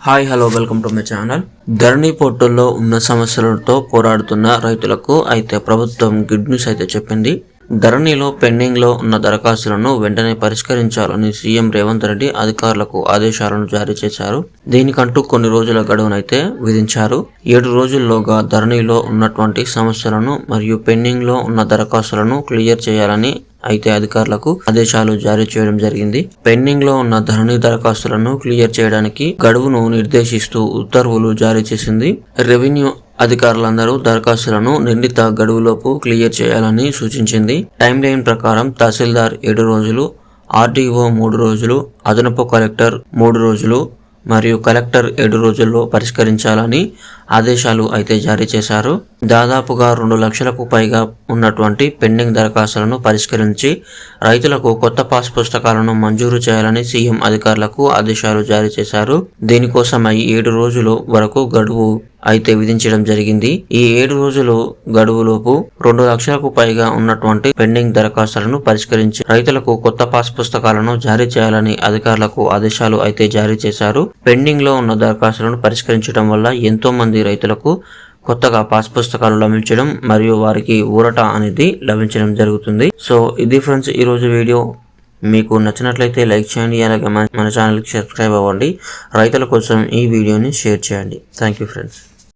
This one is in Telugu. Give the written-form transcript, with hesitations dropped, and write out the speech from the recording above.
Hi hello welcome to my channel. Dharani పోర్టల్లో ఉన్న సమస్యలతో పోరాడుతున్న రైతులకు అయితే ప్రభుత్వం గుడ్ న్యూస్ అయితే చెప్పింది. ధరణిలో పెండింగ్ లో ఉన్న దరఖాస్తులను వెంటనే పరిష్కరించాలని సీఎం రేవంత్ రెడ్డి అధికారులకు ఆదేశాలను జారీ చేశారు. దీనికంటూ కొన్ని రోజుల గడువునైతే విధించారు. 7 రోజుల్లోగా ధరణిలో ఉన్నటువంటి సమస్యలను మరియు పెండింగ్ లో ఉన్న దరఖాస్తులను క్లియర్ చేయాలని అయితే అధికారులకు ఆదేశాలు జారీ చేయడం జరిగింది. పెండింగ్ లో ఉన్న ధరణి దరఖాస్తులను క్లియర్ చేయడానికి గడువును నిర్దేశిస్తూ ఉత్తర్వులు జారీ చేసింది. రెవెన్యూ అధికారులందరూ దరఖాస్తులను నిర్ణీత గడువులోపు క్లియర్ చేయాలని సూచించింది. టైం లైన్ ప్రకారం తహసీల్దార్ 7 రోజులు, ఆర్డీఓ 3 రోజులు, అదనపు కలెక్టర్ 3 రోజులు మరియు కలెక్టర్ 7 రోజుల్లో పరిష్కరించాలని ఆదేశాలు అయితే జారీ చేశారు. దాదాపుగా 2 లక్షలకు పైగా ఉన్నటువంటి పెండింగ్ దరఖాస్తులను పరిష్కరించి రైతులకు కొత్త పాస్ పుస్తకాలను మంజూరు చేయాలని సీఎం అధికారులకు ఆదేశాలు జారీ చేశారు. దీనికోసమై 7 రోజుల వరకు గడువు అయితే విధించడం జరిగింది. ఈ 7 రోజులు గడువులోపు 2 లక్షలకు పైగా ఉన్నటువంటి పెండింగ్ దరఖాస్తులను పరిష్కరించి రైతులకు కొత్త పాస్ పుస్తకాలను జారీ చేయాలని అధికారులకు ఆదేశాలు అయితే జారీ చేశారు. పెండింగ్ లో ఉన్న దరఖాస్తులను పరిష్కరించడం వల్ల ఎంతో మంది రైతులకు కొత్తగా పాస్ పుస్తకాలు లభించడం మరియు వారికి ఊరట అనేది లభించడం జరుగుతుంది. సో ఇది ఫ్రెండ్స్ ఈ రోజు వీడియో. మీకు నచ్చినట్లయితే లైక్ చేయండి, అలాగే మన ఛానల్కి సబ్స్క్రైబ్ అవ్వండి. రైతుల కోసం ఈ వీడియోని షేర్ చేయండి. Thank you friends.